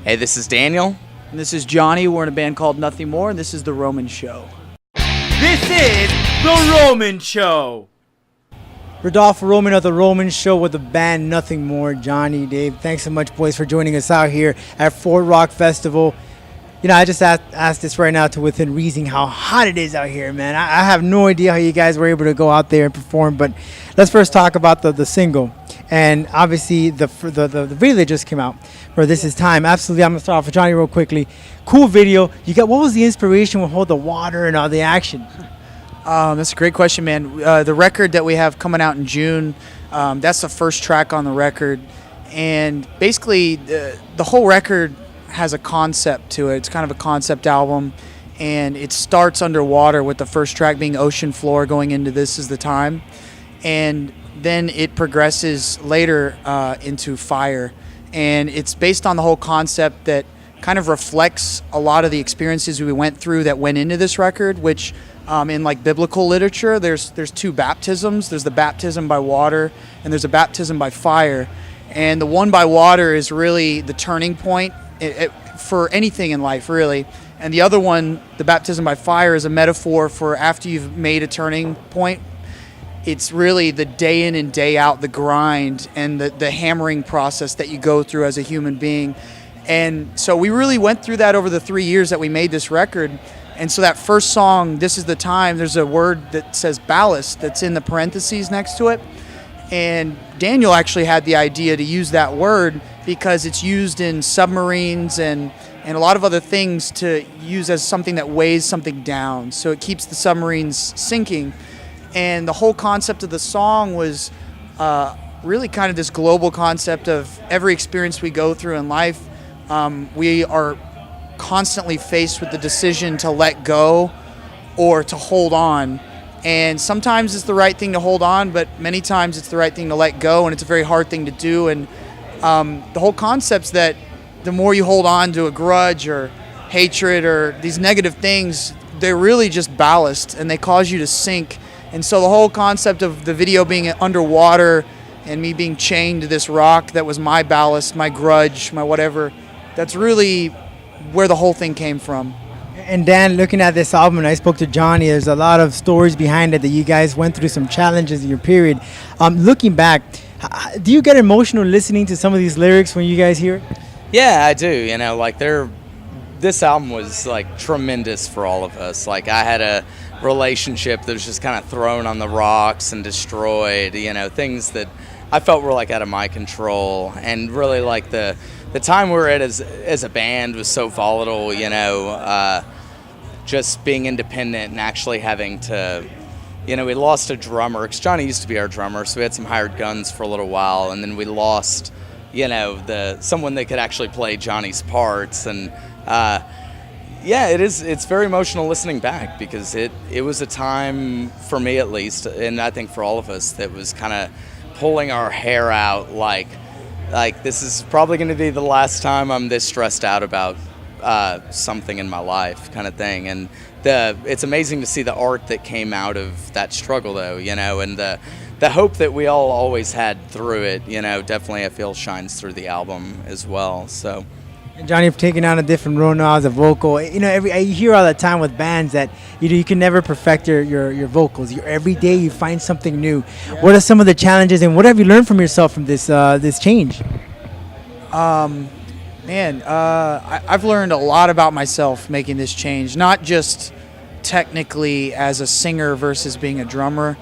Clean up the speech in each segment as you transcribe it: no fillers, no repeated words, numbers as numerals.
Hey, this is Daniel. And this is Jonny. We're in a band called Nothing More, and this is The Roman Show. This is The Roman Show. Rodolfo Roman of The Roman Show with the band Nothing More. Jonny, Dave, thanks so much, boys, for joining us out here at Fort Rock Festival. You know, I just asked this right now to within reason how hot it is out here, man. I have no idea how you guys were able to go out there and perform, but let's first talk about the single. And obviously the video that just came out for This Is Time. Absolutely, I'm going to start off with Jonny real quickly. Cool video. What was the inspiration with all the water and all the action? That's a great question, man. The record that we have coming out in June, that's the first track on the record. And basically, the whole record has a concept to it. It's kind of a concept album. And it starts underwater with the first track being Ocean Floor going into This Is the Time. And then it progresses later into Fire. And it's based on the whole concept that kind of reflects a lot of the experiences we went through that went into this record, which in like biblical literature, there's two baptisms. There's the baptism by water and there's a baptism by fire. And the one by water is really the turning point for anything in life, really. And the other one, the baptism by fire, is a metaphor for after you've made a turning point. It's really the day in and day out, the grind and the hammering process that you go through as a human being. And so we really went through that over the 3 years that we made this record. And so that first song, This Is the Time, there's a word that says ballast that's in the parentheses next to it. And Daniel actually had the idea to use that word because it's used in submarines and a lot of other things to use as something that weighs something down. So it keeps the submarines sinking. And the whole concept of the song was really kind of this global concept of every experience we go through in life. We are constantly faced with the decision to let go or to hold on. And sometimes it's the right thing to hold on, but many times it's the right thing to let go, and it's a very hard thing to do. And the whole concept's that the more you hold on to a grudge or hatred or these negative things, they're really just ballast, and they cause you to sink. And so the whole concept of the video being underwater and me being chained to this rock that was my ballast, my grudge, my whatever, that's really where the whole thing came from. And Dan, looking at this album, and I spoke to Jonny, there's a lot of stories behind it that you guys went through some challenges in your period. Looking back, do you get emotional listening to some of these lyrics when you guys hear it? Yeah, I do. You know, like this album was like tremendous for all of us. Like I had a relationship that was just kind of thrown on the rocks and destroyed, you know, things that I felt were like out of my control. And really like the time we were at as a band was so volatile, you know, just being independent and actually having to, you know, we lost a drummer, because Jonny used to be our drummer, so we had some hired guns for a little while, and then we lost, you know, someone that could actually play Jonny's parts. And yeah, it's very emotional listening back, because it was a time, for me at least, and I think for all of us, that was kind of pulling our hair out like this is probably going to be the last time I'm this stressed out about something in my life, kind of thing. And it's amazing to see the art that came out of that struggle, though, you know, and the hope that we all always had through it, you know, definitely I feel shines through the album as well. So. And Jonny, you've taken on a different role now as a vocal. You know, I hear all the time with bands that you can never perfect your vocals. Every day you find something new. Yeah. What are some of the challenges, and what have you learned from yourself from this change? I've learned a lot about myself making this change. Not just technically as a singer versus being a drummer,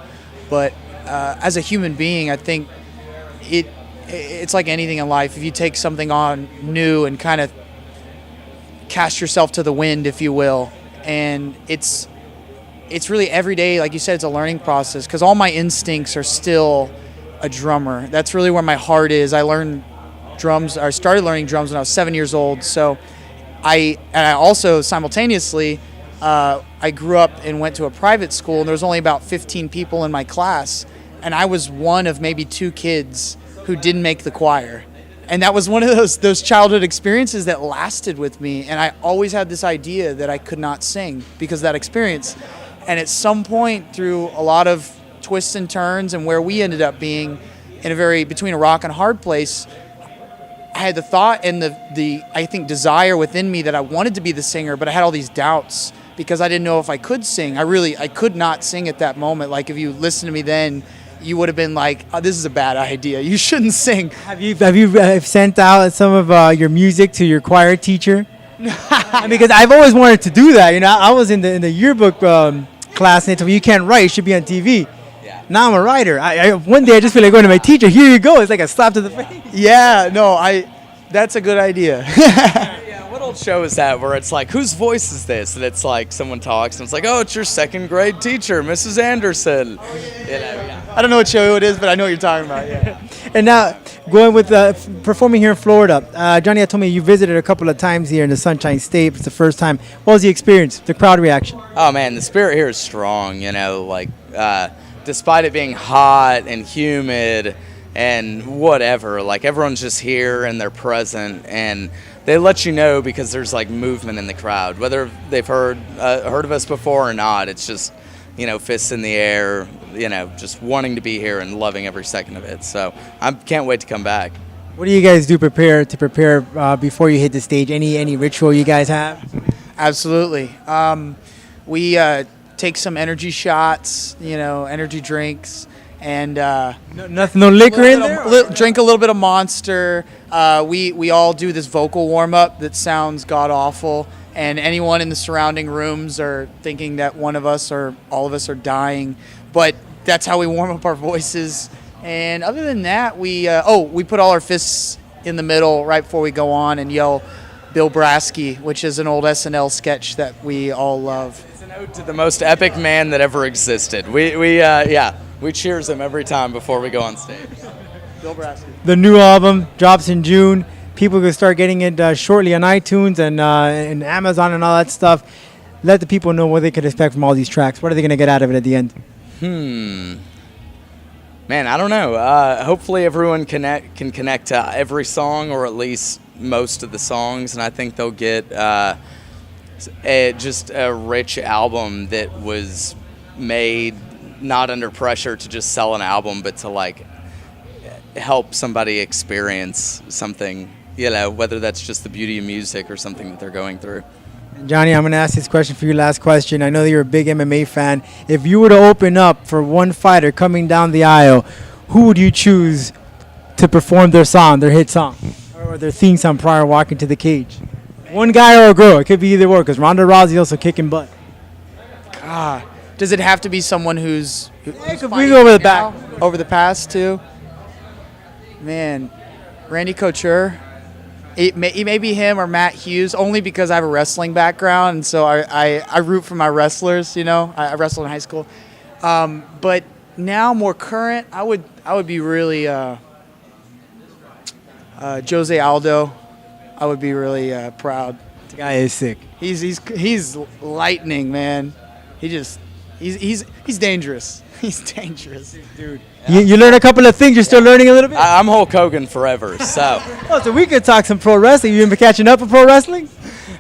but as a human being. I think it's like anything in life. If you take something on new and kind of cast yourself to the wind, if you will, and it's really every day, like you said, it's a learning process, because all my instincts are still a drummer. That's really where my heart is. I started learning drums when I was 7 years old. So I also simultaneously, I grew up and went to a private school, and there was only about 15 people in my class, and I was one of maybe 2 kids who didn't make the choir. And that was one of those childhood experiences that lasted with me. And I always had this idea that I could not sing because of that experience. And at some point, through a lot of twists and turns and where we ended up being in between a rock and a hard place, had the thought and the I think desire within me that I wanted to be the singer, but I had all these doubts because I didn't know if I could sing. I could not sing at that moment. Like if you listened to me then, you would have been like, oh, this is a bad idea. You shouldn't sing. Have you sent out some of your music to your choir teacher? Because I've always wanted to do that. I was in the yearbook class, and they told me you can't write. You should be on TV. Yeah. Now I'm a writer. One day I just feel like going to my teacher. Here you go. It's like a slap to the face. Yeah, no, that's a good idea. Yeah, what old show is that where it's like, whose voice is this? And it's like someone talks and it's like, oh, it's your second grade teacher, Mrs. Anderson. Yeah. I don't know what show it is, but I know what you're talking about. Yeah. And now, going with performing here in Florida, Jonny, I told me you visited a couple of times here in the Sunshine State. It's the first time. What was the experience, the crowd reaction? Oh, man, the spirit here is strong, despite it being hot and humid and whatever, like everyone's just here and they're present and they let you know because there's like movement in the crowd, whether they've heard of us before or not. It's just, fists in the air, just wanting to be here and loving every second of it. So I can't wait to come back. What do you guys do to prepare before you hit the stage? Any ritual you guys have? Absolutely. We take some energy shots, energy drinks, and no liquor in there. Drink a little bit of Monster. We all do this vocal warm up that sounds god awful, and anyone in the surrounding rooms are thinking that one of us or all of us are dying, but that's how we warm up our voices. And other than that, we put all our fists in the middle right before we go on and yell Bill Brasky, which is an old SNL sketch that we all love. It's an ode to the most epic man that ever existed. We cheers him every time before we go on stage. Bill Brasky. The new album drops in June. People can start getting it shortly on iTunes and Amazon and all that stuff. Let the people know what they can expect from all these tracks. What are they going to get out of it at the end? Man, I don't know. Hopefully everyone can connect to every song or at least most of the songs, and I think they'll get just a rich album that was made not under pressure to just sell an album, but to like help somebody experience something, whether that's just the beauty of music or something that they're going through. Jonny, I'm going to ask this question for you, last question. I know that you're a big MMA fan. If you were to open up for one fighter coming down the aisle, who would you choose to perform their song, their hit song, or their theme song prior walking to the cage? One guy or a girl. It could be either or, because Ronda Rousey also kicking butt. God, does it have to be someone who's We go over the back. Over the past too? Man, Randy Couture. It may be him or Matt Hughes, only because I have a wrestling background, and so I root for my wrestlers. I wrestled in high school, but now more current, I would be really Jose Aldo. I would be really proud. The guy is sick. He's lightning, man. He's dangerous. He's dangerous, dude. You learn a couple of things. You're still learning a little bit? I'm Hulk Hogan forever, so. So we could talk some pro wrestling. You been catching up with pro wrestling?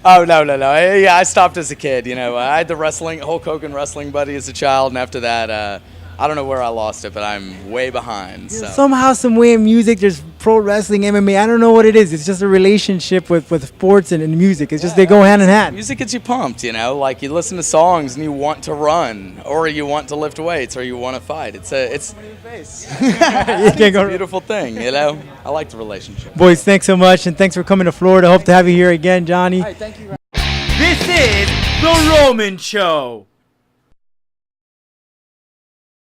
Oh, no. Yeah, I stopped as a kid, I had the Hulk Hogan wrestling buddy as a child, and after that, I don't know where I lost it, but I'm way behind. So. Somehow, some way in music, there's pro wrestling, MMA. I don't know what it is. It's just a relationship with sports and music. It's just they go hand in hand. Music gets you pumped, like you listen to songs and you want to run, or you want to lift weights, or you want to fight. It's a beautiful thing, I like the relationship. Boys, thanks so much, and thanks for coming to Florida. Hope to have you here again, Jonny. All right, thank you. This is The Roman Show.